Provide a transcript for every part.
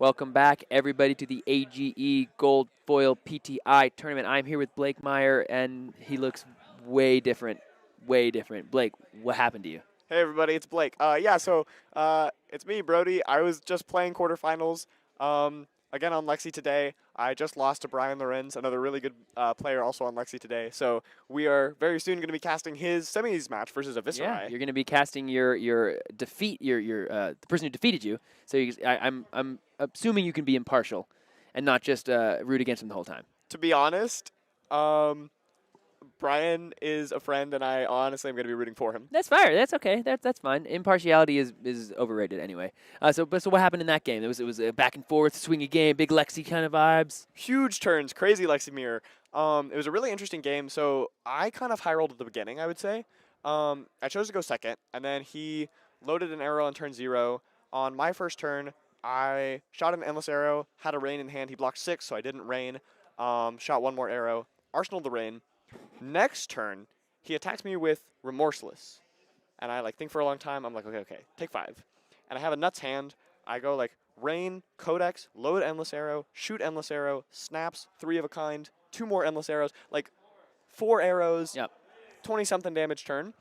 Welcome back, everybody, to the AGE Gold Foil PTI Tournament. I'm here with Blake Meyer, and he looks way different. Way different. Blake, what happened to you? Hey everybody, it's Blake. It's me, Brody. I was just playing quarterfinals again on Lexi today. I just lost to Brian Lorenz, another really good player also on Lexi today. So we are very soon going to be casting his semis match versus a Viserai. Yeah, you're going to be casting your defeat, the person who defeated you. So I'm assuming you can be impartial and not just root against him the whole time. To be honest, Brian is a friend, and I honestly am going to be rooting for him. That's fair. That's okay. That's fine. Impartiality is overrated anyway. So what happened in that game? It was a back and forth, swingy game, big Lexi kind of vibes. Huge turns, crazy Lexi mirror. It was a really interesting game. So I kind of high rolled at the beginning, I would say. I chose to go second, and then he loaded an arrow on turn 0. On my first turn, I shot an endless arrow, had a rain in hand. He blocked 6, so I didn't rain. Shot one more arrow, arsenaled the rain. Next turn, he attacks me with Remorseless. And I think for a long time. I'm like, okay, take 5. And I have a nuts hand. I go rain, codex, load endless arrow, shoot endless arrow, snaps, 3 of a kind, 2 more endless arrows, 4 arrows, Yep. 20-something damage turn.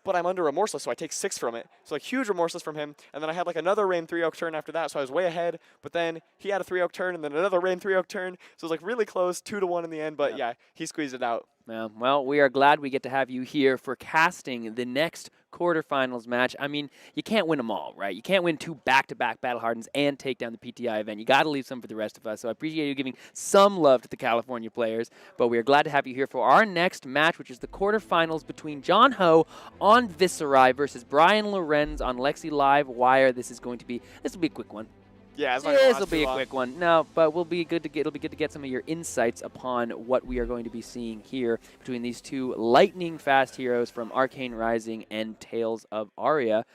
But I'm under Remorseless, so I take 6 from it. So huge Remorseless from him. And then I had another Rain 3-Oak turn after that, so I was way ahead. But then he had a 3-Oak turn and then another Rain 3-Oak turn. So it was really close, 2-1 in the end. But yeah, he squeezed it out. Well, we are glad we get to have you here for casting the next quarterfinals match. I mean, you can't win them all, right? You can't win 2 back-to-back Battle Hardens and take down the PTI event. You got to leave some for the rest of us. So I appreciate you giving some love to the California players. But we are glad to have you here for our next match, which is the quarterfinals between John Ho on Viserai versus Brian Lorenz on Lexi Livewire. This will be a quick one. Yeah, this will be a quick one. No, but it'll be good to get some of your insights upon what we are going to be seeing here between these 2 lightning fast heroes from Arcane Rising and Tales of Aria.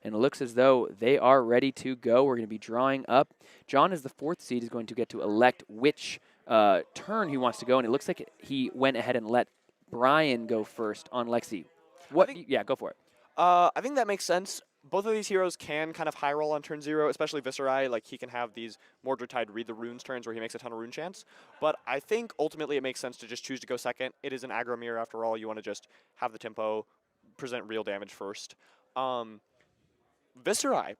And it looks as though they are ready to go. We're going to be drawing up. John is the 4th seed, is going to get to elect which turn he wants to go, and it looks like he went ahead and let Brian go first on Lexi. Yeah, go for it. I think that makes sense. Both of these heroes can kind of high roll on turn 0, especially Viserai. He can have these Mordred-Tide read the runes turns where he makes a ton of rune chance. But I think ultimately it makes sense to just choose to go second. It is an aggro mirror after all. You want to just have the tempo, present real damage first. Viserai,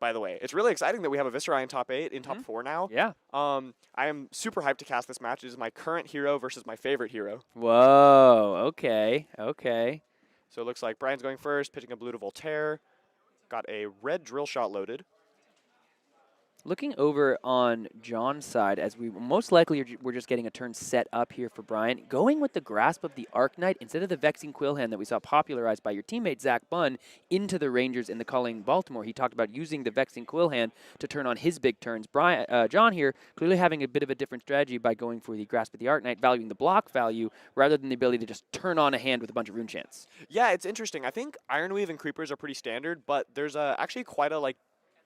by the way. It's really exciting that we have a Viserai in top 8, in top 4 now. Yeah. I am super hyped to cast this match. It is my current hero versus my favorite hero. Whoa, okay. So it looks like Brian's going first, pitching a blue to Voltaire. Got a red drill shot loaded. Looking over on John's side, as we most likely we're just getting a turn set up here for Brian, going with the Grasp of the Arknight instead of the Vexing Quillhand that we saw popularized by your teammate Zach Bunn into the Rangers in the Calling Baltimore. He talked about using the Vexing Quillhand to turn on his big turns. John here clearly having a bit of a different strategy by going for the Grasp of the Arknight, valuing the block value rather than the ability to just turn on a hand with a bunch of rune chants. Yeah, it's interesting. I think Ironweave and Creepers are pretty standard, but there's actually quite a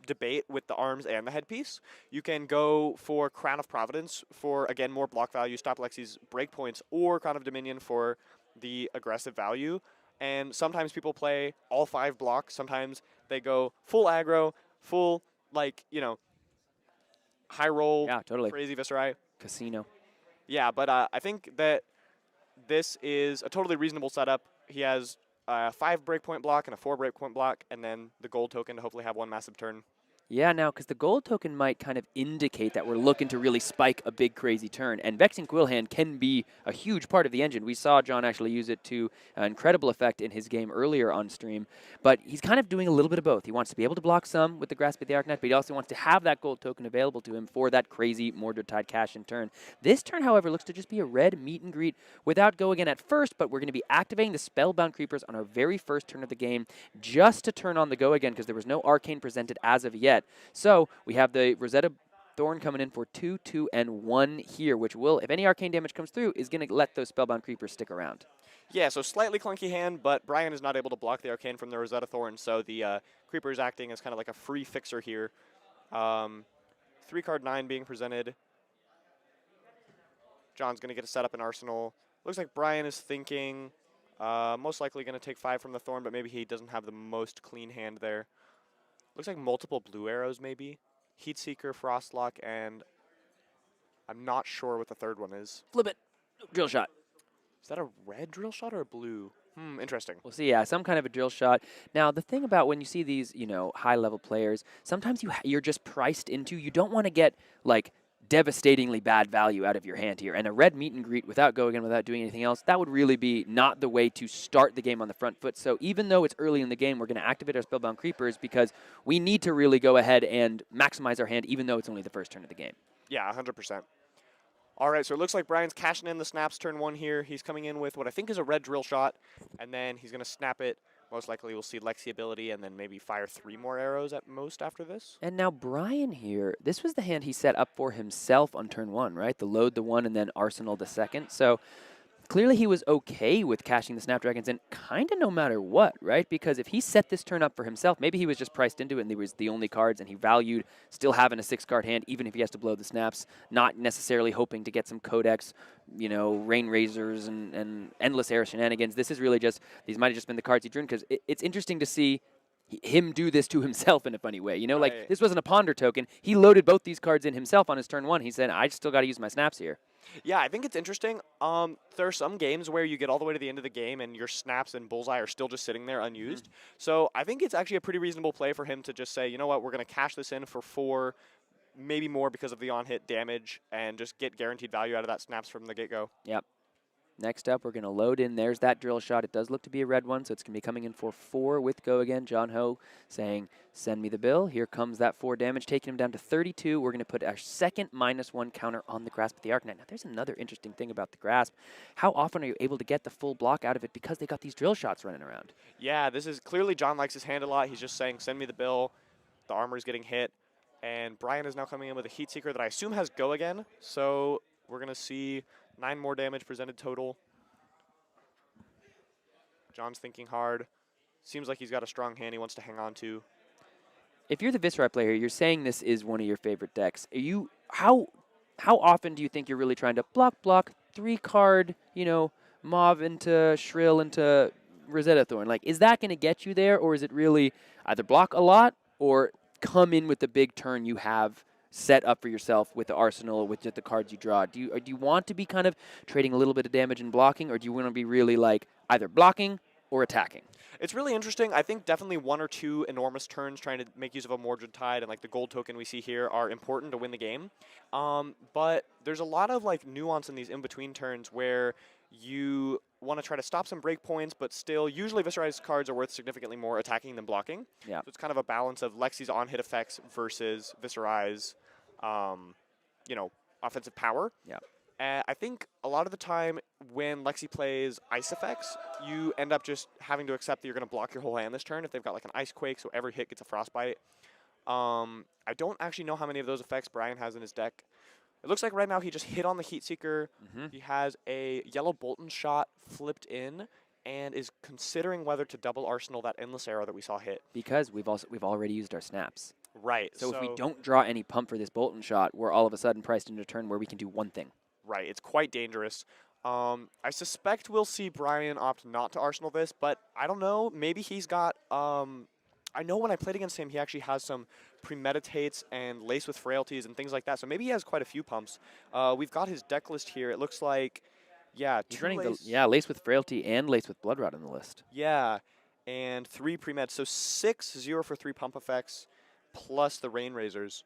debate with the arms and the headpiece. You can go for Crown of Providence for, again, more block value, stop Lexi's breakpoints, or Crown of Dominion for the aggressive value. And sometimes people play all 5 blocks. Sometimes they go full aggro, full, high roll, yeah, totally. crazy Viserai. Casino. Yeah, but I think that this is a totally reasonable setup. He has a 5 breakpoint block and a 4 breakpoint block, and then the gold token to hopefully have 1 massive turn. Yeah, now, because the gold token might kind of indicate that we're looking to really spike a big, crazy turn. And Vexing Quillhand can be a huge part of the engine. We saw John actually use it to an incredible effect in his game earlier on stream. But he's kind of doing a little bit of both. He wants to be able to block some with the Grasp of the Arknight, but he also wants to have that gold token available to him for that crazy Mordred-Tide cash-in turn. This turn, however, looks to just be a red meet and greet without go again at first, but we're going to be activating the Spellbound Creepers on our very first turn of the game just to turn on the go again because there was no Arcane presented as of yet. So we have the Rosetta Thorn coming in for 2, 2, and 1 here, which will, if any arcane damage comes through, is going to let those Spellbound Creepers stick around. Yeah, so slightly clunky hand, but Brian is not able to block the arcane from the Rosetta Thorn, so the Creeper is acting as kind of like a free fixer here. 3-card 9 being presented. John's going to get a setup in Arsenal. Looks like Brian is thinking most likely going to take 5 from the Thorn, but maybe he doesn't have the most clean hand there. Looks like multiple blue arrows maybe. Heatseeker, Frostlock, and I'm not sure what the third one is. Flip it. Drill shot. Is that a red drill shot or a blue? Interesting. We'll see, yeah, some kind of a drill shot. Now, the thing about when you see these, high-level players, sometimes you're just priced into, you don't want to get, like, devastatingly bad value out of your hand here. And a red meet and greet without go again, without doing anything else, that would really be not the way to start the game on the front foot. So even though it's early in the game, we're going to activate our Spellbound Creepers because we need to really go ahead and maximize our hand, even though it's only the first turn of the game. Yeah, 100%. All right, so it looks like Brian's cashing in the snaps turn 1 here. He's coming in with what I think is a red drill shot, and then he's going to snap it. Most likely we'll see Lexi ability and then maybe fire 3 more arrows at most after this. And now Brian here, this was the hand he set up for himself on turn 1, right? The load the 1 and then arsenal the 2nd. So clearly he was okay with cashing the Snapdragons in kind of no matter what, right? Because if he set this turn up for himself, maybe he was just priced into it and they was the only cards and he valued still having a 6-card hand even if he has to blow the snaps, not necessarily hoping to get some Codex, Rain Razors and Endless Air shenanigans. This is really just, these might have just been the cards he drew because it's interesting to see him do this to himself in a funny way. Right. Like this wasn't a ponder token. He loaded both these cards in himself on his turn 1. He said, I still got to use my snaps here. Yeah, I think it's interesting. There are some games where you get all the way to the end of the game and your snaps and bullseye are still just sitting there unused. So I think it's actually a pretty reasonable play for him to just say, you know what, we're going to cash this in for 4, maybe more because of the on-hit damage, and just get guaranteed value out of that snaps from the get-go. Yep. Next up, we're going to load in. There's that drill shot. It does look to be a red one, so it's going to be coming in for 4 with go again. John Ho saying, send me the bill. Here comes that 4 damage, taking him down to 32. We're going to put our second -1 counter on the Grasp of the Arcanine. Now, there's another interesting thing about the Grasp. How often are you able to get the full block out of it because they got these drill shots running around? Yeah, this is clearly John likes his hand a lot. He's just saying, send me the bill. The armor's getting hit. And Brian is now coming in with a Heatseeker that I assume has go again. So we're going to see 9 more damage presented total. John's thinking hard. Seems like he's got a strong hand he wants to hang on to. If you're the Viserai player, you're saying this is one of your favorite decks. Are you how often do you think you're really trying to block 3-card, Mauve into Shrill into Rosetta Thorn? Like, is that going to get you there, or is it really either block a lot or come in with the big turn you have set up for yourself with the arsenal, with just the cards you draw? Do you want to be kind of trading a little bit of damage and blocking, or do you want to be really like either blocking or attacking? It's really interesting. I think definitely 1 or 2 enormous turns trying to make use of a Mordred Tide and like the gold token we see here are important to win the game. But there's a lot of like nuance in these in-between turns where you want to try to stop some break points, but still, usually Viserai's cards are worth significantly more attacking than blocking. Yeah. So it's kind of a balance of Lexi's on-hit effects versus Viserai's, offensive power. Yeah. I think a lot of the time when Lexi plays ice effects, you end up just having to accept that you're going to block your whole hand this turn if they've got like an ice quake, so every hit gets a frostbite. I don't actually know how many of those effects Brian has in his deck. It looks like right now he just hit on the Heatseeker. He has a yellow Bolton shot flipped in and is considering whether to double arsenal that endless arrow that we saw hit. Because we've already used our snaps. Right. So if we don't draw any pump for this Bolton shot, we're all of a sudden priced into a turn where we can do one thing. Right, it's quite dangerous. I suspect we'll see Brian opt not to arsenal this, but I don't know. Maybe he's got... I know when I played against him, he actually has some premeditates and lace with frailties and things like that. So maybe he has quite a few pumps. We've got his deck list here. It looks like, yeah, He's 2 running lace. lace with frailty and lace with blood rot on the list. Yeah, and 3 premeds. So 6 0 for 3 pump effects plus the Rain Razors.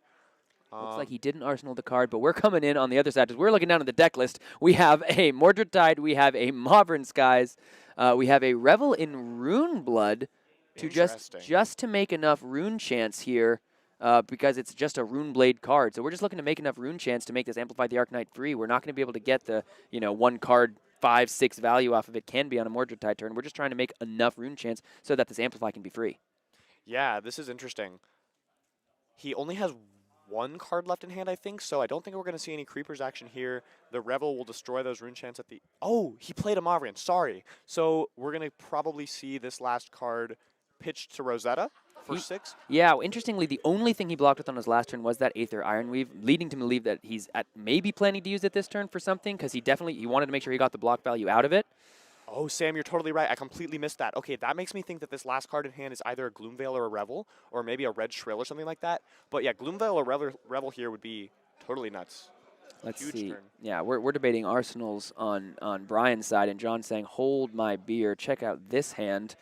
Looks like he didn't arsenal the card, but we're coming in on the other side. As we're looking down at the deck list, we have a Mordred Tide, we have a Mauvern Skies, we have a Revel in Rune Blood to just to make enough rune chance here, because it's just a Rune Blade card. So we're just looking to make enough rune chance to make this Amplify the Arcanite free. We're not going to be able to get the 1 card 5, 6 value off of it can be on a Mordred Tide turn. We're just trying to make enough rune chance so that this Amplify can be free. Yeah, this is interesting. He only has 1 card left in hand, I think, so I don't think we're going to see any Creepers action here. The Revel will destroy those rune chants at the... Oh, he played a Mauvrion, sorry. So we're going to probably see this last card pitched to Rosetta for 6. Yeah, interestingly, the only thing he blocked with on his last turn was that Aether Ironweave, leading to me believe that he's maybe planning to use it this turn for something, because he wanted to make sure he got the block value out of it. Oh, Sam, you're totally right. I completely missed that. Okay, that makes me think that this last card in hand is either a Gloomveil or a Revel, or maybe a Red Shrill or something like that. But yeah, Gloomveil or Revel here would be totally nuts. Let's Huge see. turn. Yeah, we're debating Arsenals on Brian's side, and John's saying, hold my beer. Check out this hand.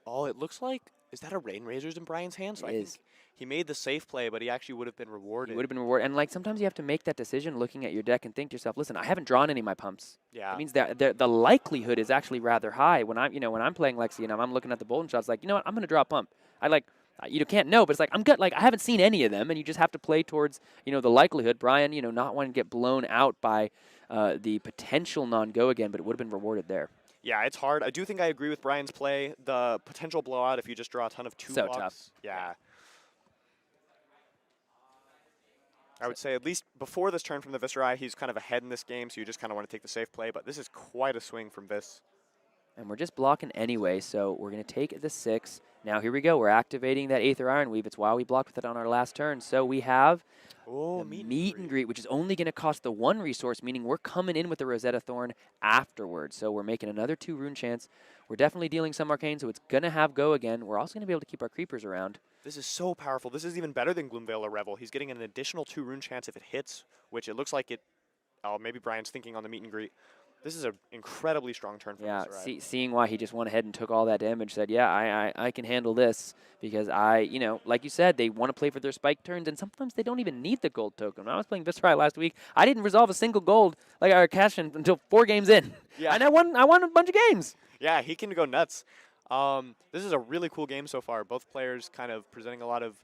Oh, it looks like, is that a Rain Razors in Brian's hand? So It I think is. he made the safe play, but he actually would have been He rewarded. would have been rewarded. And like sometimes you have to make that decision looking at your deck and think to yourself, listen, I haven't drawn any of my pumps. Yeah. That means that the likelihood is actually rather high when I'm playing Lexi and I'm looking at the Bolden shots, like, you know what, I'm gonna draw a pump. I like you can't know, but it's like I haven't seen any of them, and you just have to play towards the likelihood. Brian, not wanting to get blown out by the potential non-go again, but it would have been rewarded there. Yeah, it's hard. I do think I agree with Brian's play. The potential blowout if you just draw a ton of two So blocks. tough. Yeah. I would say at least before this turn from the Viserai, he's kind of ahead in this game, so you just kind of want to take the safe play. But this is quite a swing from Vis. And we're just blocking anyway, so we're going to take the 6. Now here we go. We're activating that Aether Iron Weave. It's why we blocked with it on our last turn. So we have the meet and greet, which is only going to cost the 1 resource, meaning we're coming in with the Rosetta Thorn afterwards. So we're making another 2 rune chance. We're definitely dealing some arcane, so it's going to have go again. We're also going to be able to keep our creepers around. This is so powerful. This is even better than Gloomveil or Revel. He's getting an additional 2 rune chance if it hits, which it looks like it. Oh, maybe Brian's thinking on the meet and greet. This is an incredibly strong turn for Viserai. Seeing why he just went ahead and took all that damage, said, yeah, I can handle this because like you said, they want to play for their spike turns, and sometimes they don't even need the gold token. When I was playing Viserai last week, I didn't resolve a single gold, or cash in until 4 games in. Yeah. And I won a bunch of games. Yeah, he can go nuts. This is a really cool game so far. Both players kind of presenting a lot of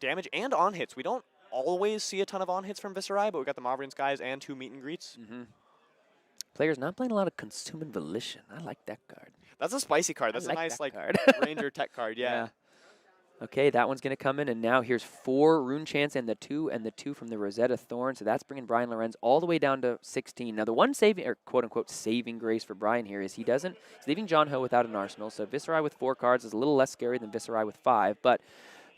damage and on hits. We don't always see a ton of on hits from Viserai, but we got the Mavrins guys and 2 meet and greets. Mm-hmm. Players not playing a lot of Consuming Volition. I like that card. That's a spicy card. That's a nice card. Ranger tech card. Yeah. Okay, that one's going to come in, and now here's 4 rune chance and the 2 from the Rosetta Thorn. So that's bringing Brian Lorenz all the way down to 16. Now the one saving, or quote unquote saving grace for Brian here is he's leaving John Ho without an arsenal. So Viserai with 4 cards is a little less scary than Viserai with 5, but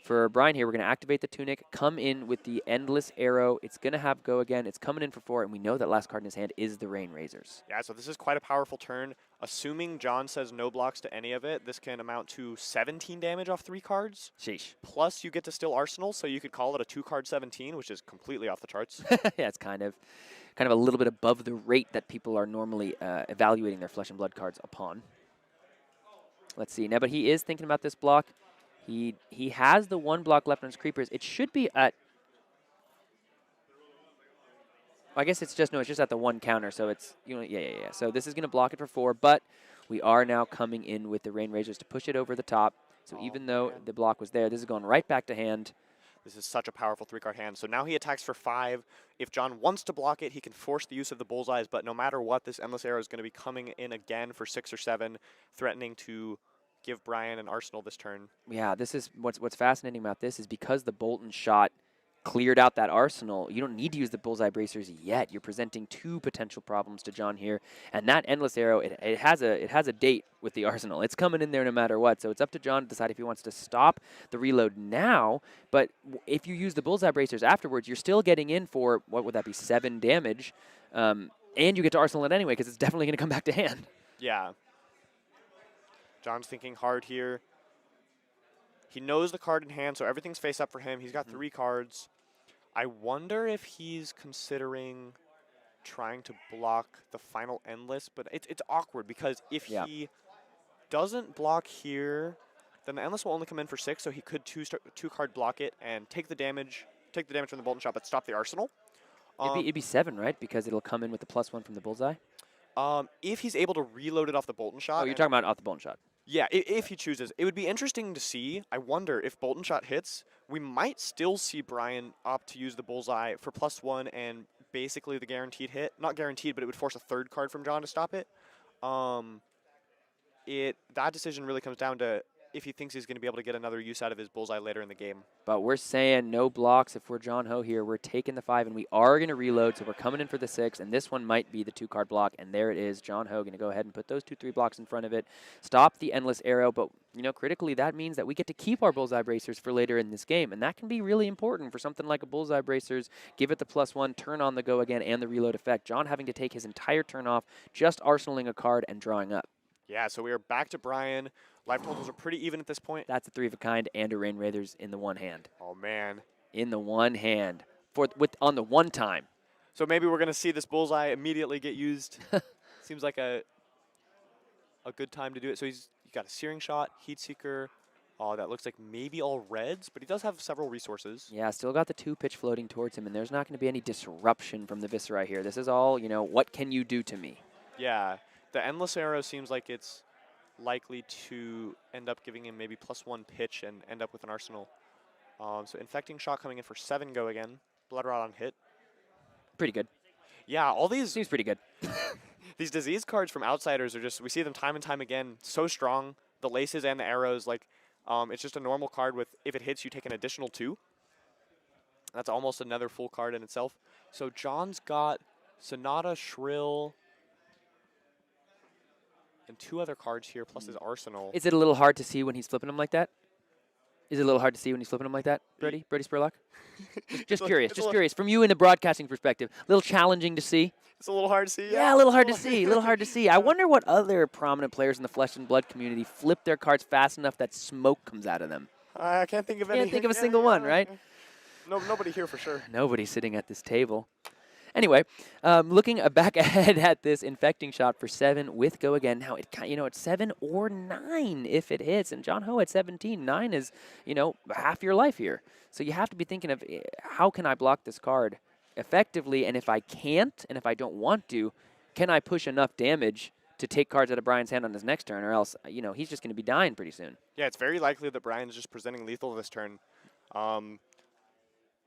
for Brian here, we're going to activate the Tunic, come in with the Endless Arrow. It's going to have go again. It's coming in for 4, and we know that last card in his hand is the Rain Razors. Yeah, so this is quite a powerful turn. Assuming John says no blocks to any of it, this can amount to 17 damage off 3 cards. Sheesh. Plus, you get to still Arsenal, so you could call it a 2-card 17, which is completely off the charts. Yeah, it's kind of a little bit above the rate that people are normally evaluating their Flesh and Blood cards upon. Let's see. Now, but he is thinking about this block. He has the 1 block left on his creepers. It should be at. I guess it's just at the 1 counter. So it's yeah. So this is going to block it for 4, but we are now coming in with the Rain Razors to push it over the top. So even though the block was there, this is going right back to hand. This is such a powerful 3-card hand. So now he attacks for 5. If John wants to block it, he can force the use of the bullseyes. But no matter what, this Endless Arrow is going to be coming in again for 6 or 7, threatening to give Brian an arsenal this turn. Yeah, this is what's fascinating about this is because the Bolton shot cleared out that arsenal, you don't need to use the bullseye bracers yet. You're presenting 2 potential problems to John here, and that Endless Arrow, it has a date with the arsenal. It's coming in there no matter what, so it's up to John to decide if he wants to stop the reload now, but if you use the bullseye bracers afterwards, you're still getting in for, what would that be, 7 damage, and you get to arsenal it anyway because it's definitely going to come back to hand. Yeah. John's thinking hard here. He knows the card in hand, so everything's face up for him. He's got 3 cards. I wonder if he's considering trying to block the final Endless, but it's awkward because if he doesn't block here, then the Endless will only come in for 6, so he could 2-card block it and take the damage from the Bolton shot, but stop the arsenal. It'd be 7, right? Because it'll come in with the +1 from the bullseye. If he's able to reload it off the Bolton shot. Oh, you're talking about off the Bolton shot. Yeah, if he chooses. It would be interesting to see. I wonder if Bolton shot hits, we might still see Brian opt to use the bullseye for +1 and basically the guaranteed hit. Not guaranteed, but it would force a 3rd card from John to stop it. That decision really comes down to if he thinks he's going to be able to get another use out of his bullseye later in the game. But we're saying no blocks if we're John Ho here. We're taking the 5, and we are going to reload, so we're coming in for the 6, and this one might be the 2-card block, and there it is. John Ho going to go ahead and put those 2-3 blocks in front of it, stop the endless arrow, but, critically, that means that we get to keep our bullseye bracers for later in this game, and that can be really important for something like a bullseye bracers. Give it the +1, turn on the go again, and the reload effect. John having to take his entire turn off, just arsenaling a card and drawing up. Yeah, so we are back to Brian. Life totals are pretty even at this point. That's a 3 of a kind and a Rain Raiders in the one hand. Oh, man. In the one hand. On the one time. So maybe we're going to see this bullseye immediately get used. Seems like a good time to do it. So he's got a Searing Shot, Heat Seeker. Oh, that looks like maybe all reds, but he does have several resources. Yeah, still got the 2 pitch floating towards him, and there's not going to be any disruption from the Viserai here. This is all, what can you do to me? Yeah, the Endless Arrow seems like it's likely to end up giving him maybe +1 pitch and end up with an arsenal. So Infecting Shot coming in for 7 go again. Blood Rot on hit. Pretty good. Yeah, all these... Seems pretty good. These disease cards from Outsiders are just, we see them time and time again, so strong. The laces and the arrows, it's just a normal card with, if it hits, you take an additional 2. That's almost another full card in itself. So John's got Sonata, Shrill, and 2 other cards here, plus his arsenal. Is it a little hard to see when he's flipping them like that? Is it a little hard to see when he's flipping them like that, Brody Spurlock? Just curious. From you in a broadcasting perspective, a little challenging to see. It's a little hard to see. Yeah, a little hard to see. I wonder what other prominent players in the Flesh and Blood community flip their cards fast enough that smoke comes out of them. I can't think of any. Can't think of a single one, right? No, nobody here for sure. Nobody sitting at this table. Anyway, looking back ahead at this Infecting Shot for 7 with go again. Now, it's 7 or 9 if it hits. And John Ho at 17. 9 is, half your life here. So you have to be thinking of how can I block this card effectively? And if I can't, and if I don't want to, can I push enough damage to take cards out of Brian's hand on his next turn? Or else, he's just going to be dying pretty soon. Yeah, it's very likely that Brian's just presenting lethal this turn.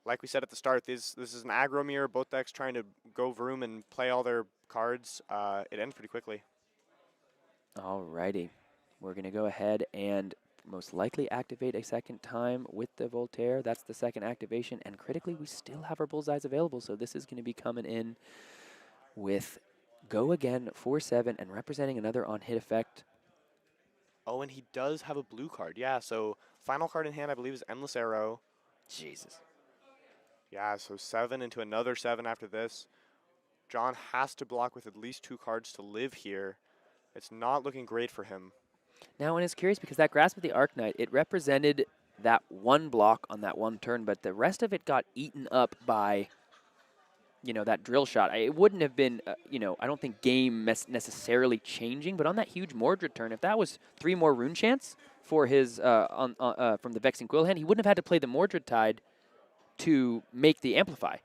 Like we said at the start, this is an aggro mirror. Both decks trying to go vroom and play all their cards. It ends pretty quickly. Alrighty. We're going to go ahead and most likely activate a second time with the Voltaire. That's the second activation. And critically, we still have our bullseyes available. So this is going to be coming in with go again for 7 and representing another on-hit effect. Oh, and he does have a blue card. Yeah, so final card in hand, I believe, is Endless Arrow. Jesus. Yeah, so 7 into another 7 after this. John has to block with at least 2 cards to live here. It's not looking great for him. Now, and it's curious because that Grasp of the Arknight, it represented that 1 block on that 1 turn, but the rest of it got eaten up by, that drill shot. It wouldn't have been, I don't think game necessarily changing, but on that huge Mordred turn, if that was 3 more Rune Chants for his, from the Vexing Quill hand, he wouldn't have had to play the Mordred Tide to make the Amplify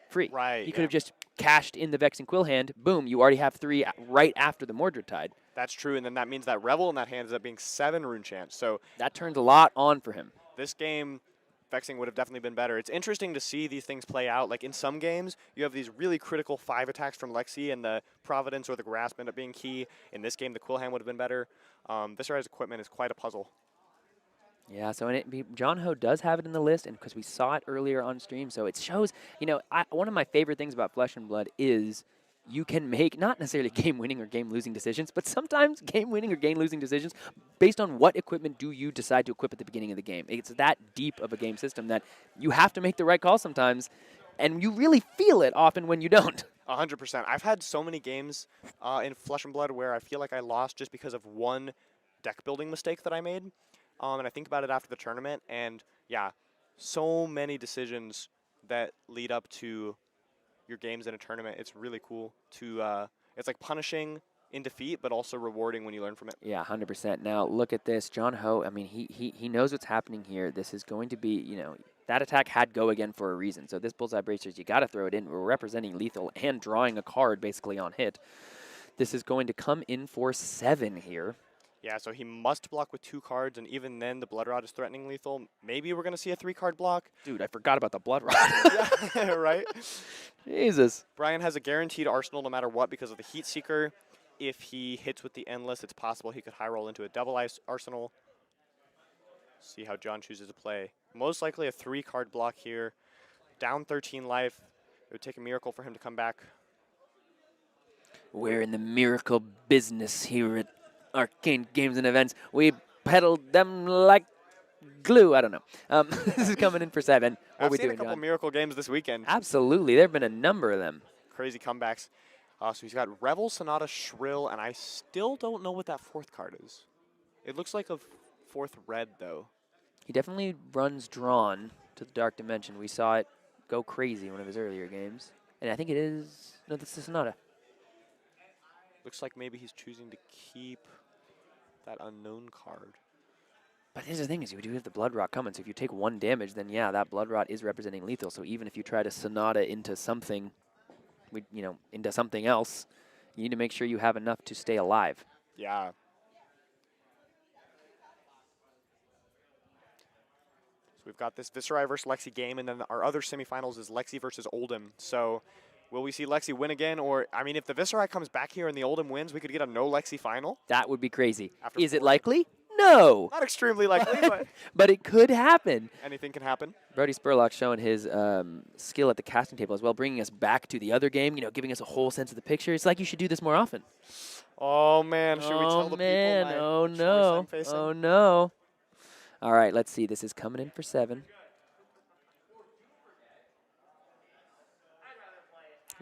free. Right. He could have just cashed in the Vexing Quill hand. Boom, you already have 3 right after the Mordred Tide. That's true, and then that means that Revel in that hand ends up being 7 Rune Chants. So that turns a lot on for him. This game, Vexing would have definitely been better. It's interesting to see these things play out. Like in some games, you have these really critical 5 attacks from Lexi, and the Providence or the Grasp end up being key. In this game, the Quill hand would have been better. Viserai's equipment is quite a puzzle. Yeah, so John Ho does have it in the list, and because we saw it earlier on stream, so it shows, one of my favorite things about Flesh and Blood is you can make not necessarily game-winning or game-losing decisions, but sometimes game-winning or game-losing decisions based on what equipment do you decide to equip at the beginning of the game. It's that deep of a game system that you have to make the right call sometimes, and you really feel it often when you don't. 100%. I've had so many games in Flesh and Blood where I feel like I lost just because of one deck-building mistake that I made. And I think about it after the tournament, and yeah, so many decisions that lead up to your games in a tournament. It's really cool to, it's like punishing in defeat, but also rewarding when you learn from it. Yeah, 100%. Now, look at this. John Ho, I mean, he knows what's happening here. This is going to be, that attack had go again for a reason. So this Bullseye Bracers, you got to throw it in. We're representing lethal and drawing a card basically on hit. This is going to come in for 7 here. Yeah, so he must block with 2 cards, and even then the Blood Rod is threatening lethal. Maybe we're going to see a 3-card block. Dude, I forgot about the Blood Rod. Yeah, right? Jesus. Brian has a guaranteed arsenal no matter what because of the Heat Seeker. If he hits with the Endless, it's possible he could high roll into a double ice arsenal. See how John chooses to play. Most likely a 3-card block here. Down 13 life. It would take a miracle for him to come back. We're in the miracle business here at Arcane Games and Events. We peddled them like glue. I don't know. This is coming in for 7. What are I've we seen doing, a couple John? miracle games this weekend. Absolutely. There have been a number of them. Crazy comebacks. So he's got Revel, Sonata, Shrill, and I still don't know what that 4th card is. It looks like a 4th red, though. He definitely runs Drawn to the Dark Dimension. We saw it go crazy in one of his earlier games. And I think it is... No, this is Sonata. Looks like maybe he's choosing to keep that unknown card. But here's the thing is you do have the Blood Rot coming, so if you take 1 damage, then yeah, that Blood Rot is representing lethal. So even if you try to Sonata into something, into something else, you need to make sure you have enough to stay alive. Yeah. So we've got this Viserai versus Lexi game, and then our other semifinals is Lexi versus Oldhim. So will we see Lexi win again? Or, I mean, if the Viserai comes back here and the Oldhim wins, we could get a no Lexi final. That would be crazy. After Is it 4. likely? No. Not extremely likely, but But it could happen. anything can happen. Brody Spurlock showing his skill at the casting table as well, bringing us back to the other game, giving us a whole sense of the picture. It's like you should do this more often. Oh, man. Should we tell the people? Oh, no. Oh, no. All right, let's see. This is coming in for 7.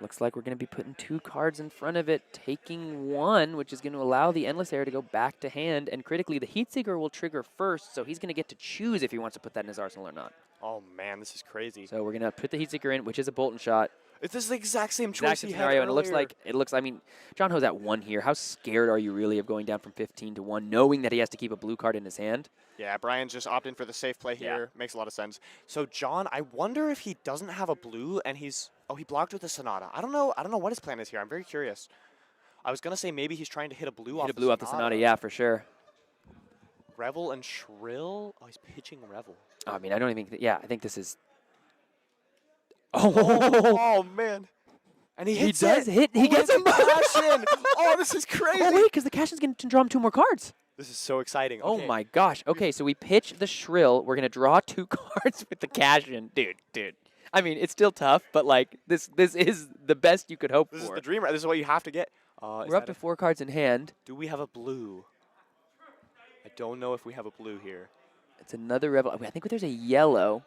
Looks like we're going to be putting 2 cards in front of it, taking 1, which is going to allow the Endless Air to go back to hand. And critically, the Heatseeker will trigger first, so he's going to get to choose if he wants to put that in his arsenal or not. Oh, man, this is crazy. So we're going to put the Heatseeker in, which is a Bolton shot. This is the exact same choice Exact he had scenario, and earlier. I mean, John Ho's at 1 here. How scared are you really of going down from 15 to 1, knowing that he has to keep a blue card in his hand? Yeah, Brian's just opting for the safe play here. Makes a lot of sense. So, John, I wonder if he doesn't have a blue and he's... Oh, he blocked with a Sonata. I don't know what his plan is here. I'm very curious. I was going to say maybe he's trying to hit a blue off the Sonata, yeah, for sure. Revel and Shrill? Oh, he's pitching Revel. Oh, I mean, I don't even think... I think this is... Oh, man. And he hits hit. He gets him. Cash in. Oh, this is crazy. Oh, wait, because the cash is going to draw him 2 more cards. This is so exciting. Oh, Okay. my gosh. Okay, so we pitch the Shrill. We're going to draw 2 cards with the cash in. Dude. I mean, it's still tough, but, like, this is the best you could hope This for. is the dream. This is what you have to get. We're up to 4 cards in hand. Do we have a blue? I don't know if we have a blue here. It's another Revel. I think there's a yellow.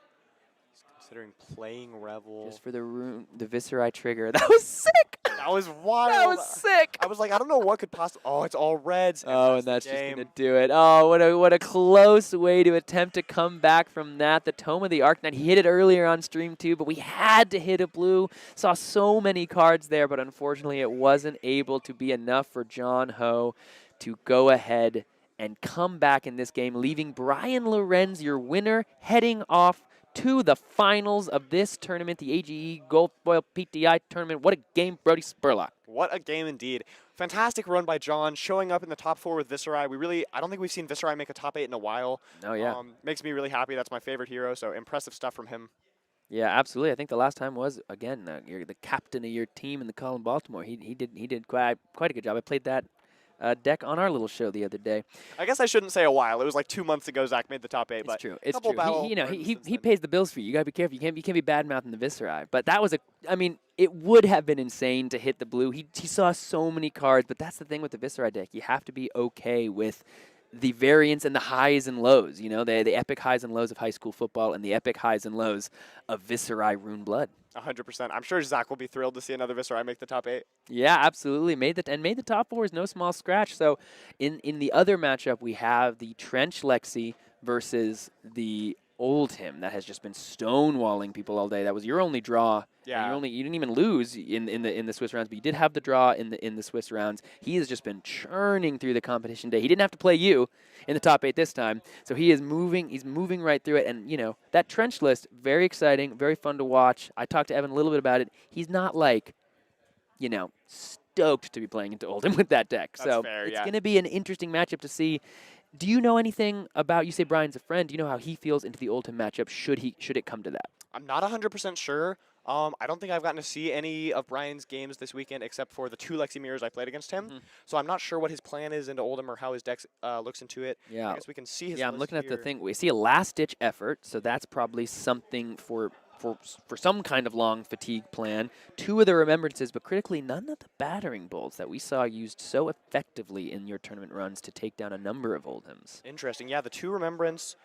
He's considering playing Revel. Just for the Rune, the Viserai trigger. That was sick. That was wild. That was sick. I was like, I don't know what could possibly. Oh, it's all reds. And that's just gonna do it. Oh, what a close way to attempt to come back from that. The Tome of the Arcanine. He hit it earlier on stream too, but we had to hit a blue. Saw so many cards there, but unfortunately, it wasn't able to be enough for John Ho to go ahead and come back in this game, leaving Brian Lorenz, your winner, heading off to the finals of this tournament, the AGE Gold Foil PTI tournament. What a game, Brody Spurlock. What a game indeed. Fantastic run by John, showing up in the top 4 with Viserai. I don't think we've seen Viserai make a top 8 in a while. Oh, yeah. Makes me really happy. That's my favorite hero, so impressive stuff from him. Yeah, absolutely. I think the last time was, again, you're the captain of your team in the Colin Baltimore. He did quite a good job. I played that deck on our little show the other day. I guess I shouldn't say a while. It was like 2 months ago Zach made the top 8. It's but true. It's couple true. battle He pays the bills for you. You gotta be careful. You can't be bad mouthing the Viserai. But that was it would have been insane to hit the blue. He saw so many cards, but that's the thing with the Viserai deck. You have to be okay with the variance and the highs and lows. The epic highs and lows of high school football and the epic highs and lows of Viserai Rune Blood. 100%. I'm sure Zach will be thrilled to see another Viserai make the top 8. Yeah, absolutely. Made the top 4 is no small scratch. So in the other matchup, we have the Trench Lexi versus the Oldhim that has just been stonewalling people all day. That was your only draw. Yeah. And you didn't even lose in the Swiss rounds, but you did have the draw in the Swiss rounds. He has just been churning through the competition day. He didn't have to play you in the top 8 this time. So he is moving. He's moving right through it. And that Trench list, very exciting, very fun to watch. I talked to Evan a little bit about it. He's not like, stoked to be playing into Oldhim with that deck. That's so fair, it's yeah. going to be an interesting matchup to see. Do you know anything about, you say Brian's a friend, do you know how he feels into the Oldhim matchup should it come to that? I'm not 100% sure. I don't think I've gotten to see any of Brian's games this weekend except for the 2 Lexi mirrors I played against him. Mhm. So I'm not sure what his plan is into Oldham or how his deck looks into it. Yeah. I guess we can see his Yeah, I'm list looking at the here. thing. We see a last-ditch effort, so that's probably something for some kind of long fatigue plan. 2 of the remembrances, but critically, none of the battering bolts that we saw used so effectively in your tournament runs to take down a number of Oldhams. Interesting. Yeah, the 2 remembrance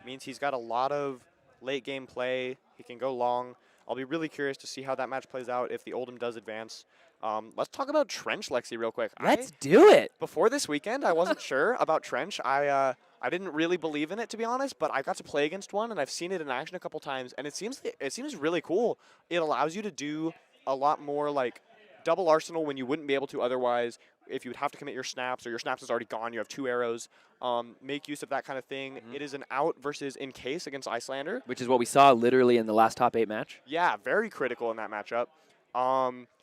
means he's got a lot of late game play. He can go long. I'll be really curious to see how that match plays out if the Oldham does advance. Let's talk about Trench, Lexi, real quick. Let's do it. Before this weekend, I wasn't sure about Trench. I didn't really believe in it, to be honest, but I got to play against one, and I've seen it in action a couple times, and it seems really cool. It allows you to do a lot more like double arsenal when you wouldn't be able to otherwise. If you would have to commit your snaps or your snaps is already gone, you have 2 arrows. Make use of that kind of thing. It is an out versus in case against Icelander. Which is what we saw literally in the last top 8 match. Yeah, very critical in that matchup.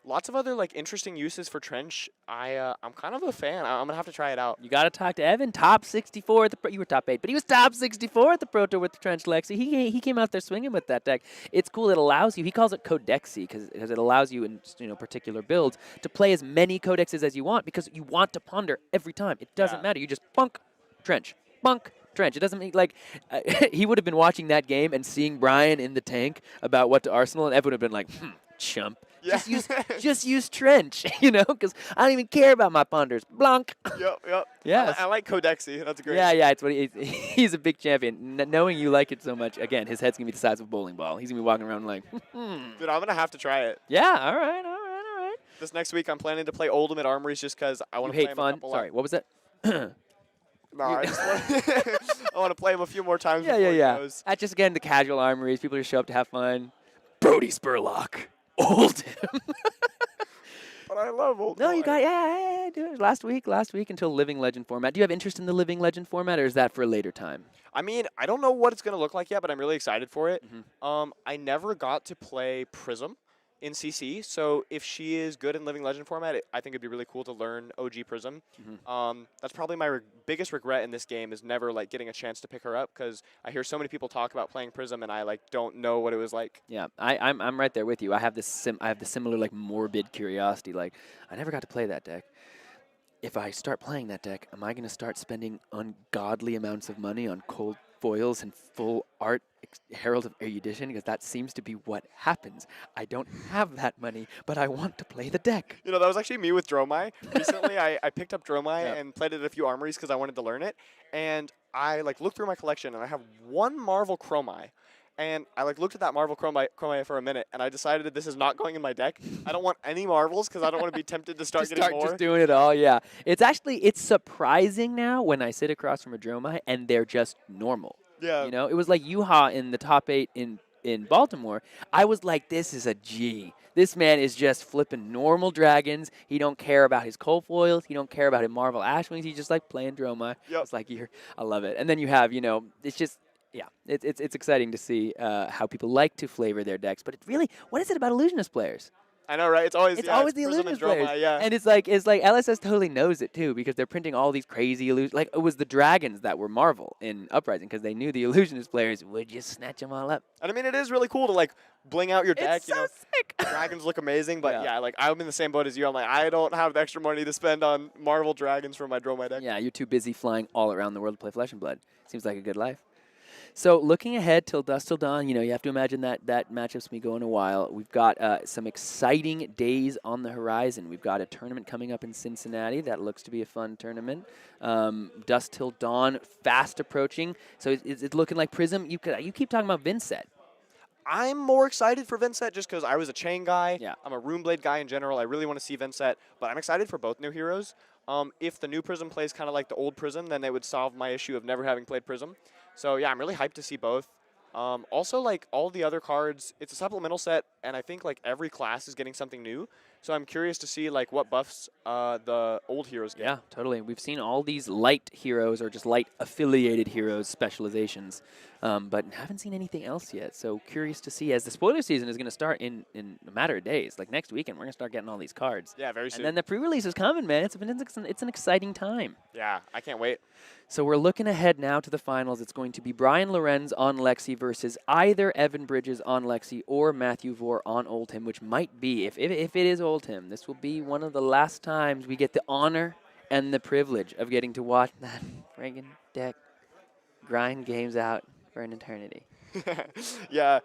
Lots of other like interesting uses for Trench. I'm kind of a fan. I'm gonna have to try it out. You got to talk to Evan, top 64 at the you were top 8, but he was top 64 at the Pro Tour with the Trench Lexi. He came out there swinging with that deck. It's cool. It allows you. He calls it Codexy because it allows you in particular builds to play as many codexes as you want because you want to ponder every time. It doesn't matter. You just bunk Trench, bunk Trench. It doesn't mean like he would have been watching that game and seeing Brian in the tank about what to arsenal, and Evan would have been like, chump. Yeah. Just use Trench, because I don't even care about my ponders. Blanc. Yep. Yes. I like Codexy. That's great. Yeah. It's what he's a big champion. Knowing you like it so much, again, his head's gonna be the size of a bowling ball. He's gonna be walking around like, Dude, I'm gonna have to try it. Yeah. All right. This next week, I'm planning to play Oldham at Armories just because I want to play hate him fun. a couple. Sorry. What was that? No, I just want I want to play him a few more times. Yeah. before he goes. That's just again the casual armories. People just show up to have fun. Brody Spurlock. Oldham. But I love Oldham. No, you got do it last week until Living Legend format. Do you have interest in the Living Legend format, or is that for a later time? I mean, I don't know what it's gonna look like yet, but I'm really excited for it. Mm-hmm. I never got to play Prism in CC, so if she is good in Living Legend format, I think it'd be really cool to learn OG Prism. That's probably my biggest regret in this game is never like getting a chance to pick her up because I hear so many people talk about playing Prism and I like don't know what it was like. Yeah, I'm right there with you. I have this I have the similar like morbid curiosity. Like I never got to play that deck. If I start playing that deck, am I going to start spending ungodly amounts of money on cold foils and full art Herald of Erudition? Because that seems to be what happens. I don't have that money, but I want to play the deck. That was actually me with Dromai. Recently, I picked up Dromai and played it at a few armories because I wanted to learn it. And I looked through my collection, and I have 1 Marvel Chromai. And I looked at that Marvel Chromai for a minute, and I decided that this is not going in my deck. I don't want any Marvels because I don't want to be tempted to start getting more. Just doing it all, yeah. It's surprising now when I sit across from a Dromai and they're just normal. Yeah. It was like Yuha in the top 8 in Baltimore. I was like, this is a G. This man is just flipping normal dragons. He don't care about his cold foils. He don't care about his Marvel Ashwings. He's just like playing Dromai. Yep. It's like, I love it. And then you have, it's just, yeah, it's exciting to see how people like to flavor their decks. But what is it about Illusionist players? I know, right? It's always the Prism Illusionist and Dromai, players. yeah. And it's like LSS totally knows it too because they're printing all these crazy illusions. Like it was the dragons that were Marvel in Uprising because they knew the Illusionist players would just snatch them all up. And I mean, it is really cool to bling out your deck. It's so sick. Dragons look amazing, but I'm in the same boat as you. I'm like, I don't have the extra money to spend on Marvel dragons for my Dromai deck. Yeah, you're too busy flying all around the world to play Flesh and Blood. Seems like a good life. So looking ahead till dusk till dawn, you have to imagine that matchup's going to be going a while. We've got some exciting days on the horizon. We've got a tournament coming up in Cincinnati. That looks to be a fun tournament. Dusk till dawn, fast approaching. So it's looking like Prism. You keep talking about Vincent. I'm more excited for Vincent just because I was a Chain guy. Yeah. I'm a Runeblade guy in general. I really want to see Vincent, but I'm excited for both new heroes. If the new Prism plays kind of like the old Prism, then they would solve my issue of never having played Prism. So yeah, I'm really hyped to see both. Also, all the other cards, it's a supplemental set, and I think every class is getting something new. So I'm curious to see what buffs the old heroes get. Yeah, totally. We've seen all these light heroes or just light affiliated heroes specializations, but haven't seen anything else yet. So curious to see as the spoiler season is going to start in a matter of days. Like next weekend, we're going to start getting all these cards. Yeah, very soon. And then the pre-release is coming, man. It's an exciting time. Yeah, I can't wait. So we're looking ahead now to the finals. It's going to be Brian Lorenz on Lexi versus either Evan Bridges on Lexi or Matthew Vore on Oldhim, which might be, if it is Oldhim, this will be one of the last times we get the honor and the privilege of getting to watch that friggin' deck grind games out for an eternity. Yeah.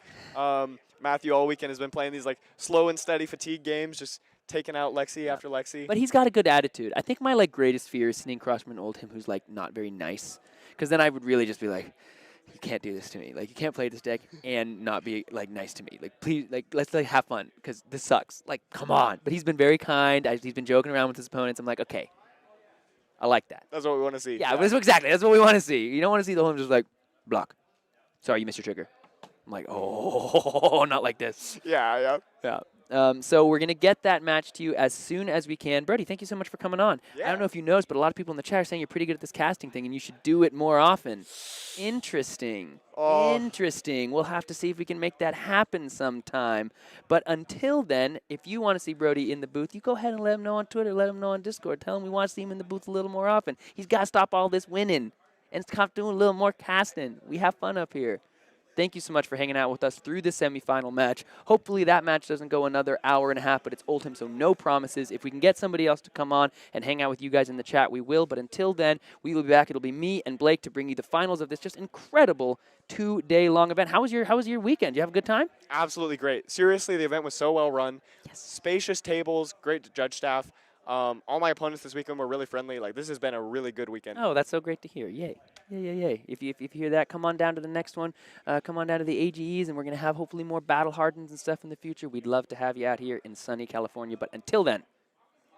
Matthew all weekend has been playing these like slow and steady fatigue games, just taking out Lexi after Lexi. But he's got a good attitude. I think my like greatest fear is sitting across from an Oldhim who's like not very nice, because then I would really just be like, you can't do this to me. Like, you can't play this deck and not be like nice to me. Like, please, like, let's like have fun, because this sucks. Like, come on. But he's been very kind. He's been joking around with his opponents. I'm like, okay, I like that. That's what we want to see. Yeah, exactly. That's what we want to see. You don't want to see the Oldhim just like block. Sorry, you missed your trigger. I'm like, oh, not like this. Yeah. So we're going to get that match to you as soon as we can. Brody, thank you so much for coming on. Yeah. I don't know if you noticed, but a lot of people in the chat are saying you're pretty good at this casting thing and you should do it more often. Interesting. Oh. Interesting. We'll have to see if we can make that happen sometime. But until then, if you want to see Brody in the booth, you go ahead and let him know on Twitter, let him know on Discord. Tell him we want to see him in the booth a little more often. He's got to stop all this winning and stop doing a little more casting. We have fun up here. Thank you so much for hanging out with us through the semifinal match. Hopefully that match doesn't go another hour and a half, but it's Oldhim, so no promises. If we can get somebody else to come on and hang out with you guys in the chat, we will. But until then, we will be back. It'll be me and Blake to bring you the finals of this just incredible 2-day-long event. How was your weekend? Did you have a good time? Absolutely great. Seriously, the event was so well run. Yes. Spacious tables, great judge staff. All my opponents this weekend were really friendly. Like, this has been a really good weekend. Oh, that's so great to hear. Yay. Yay. If you hear that, come on down to the next one. Come on down to the AGEs, and we're going to have hopefully more battle hardens and stuff in the future. We'd love to have you out here in sunny California. But until then,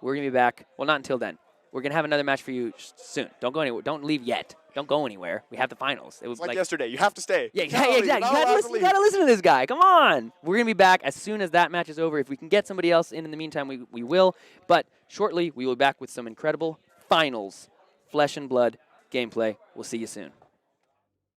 we're going to be back. Well, not until then. We're going to have another match for you soon. Don't go anywhere. Don't leave yet. Don't go anywhere. We have the finals. It was like yesterday. You have to stay. Yeah, exactly. You got to listen to this guy. Come on. We're going to be back as soon as that match is over. If we can get somebody else in the meantime, we will. But shortly, we will be back with some incredible finals, flesh and blood gameplay. We'll see you soon.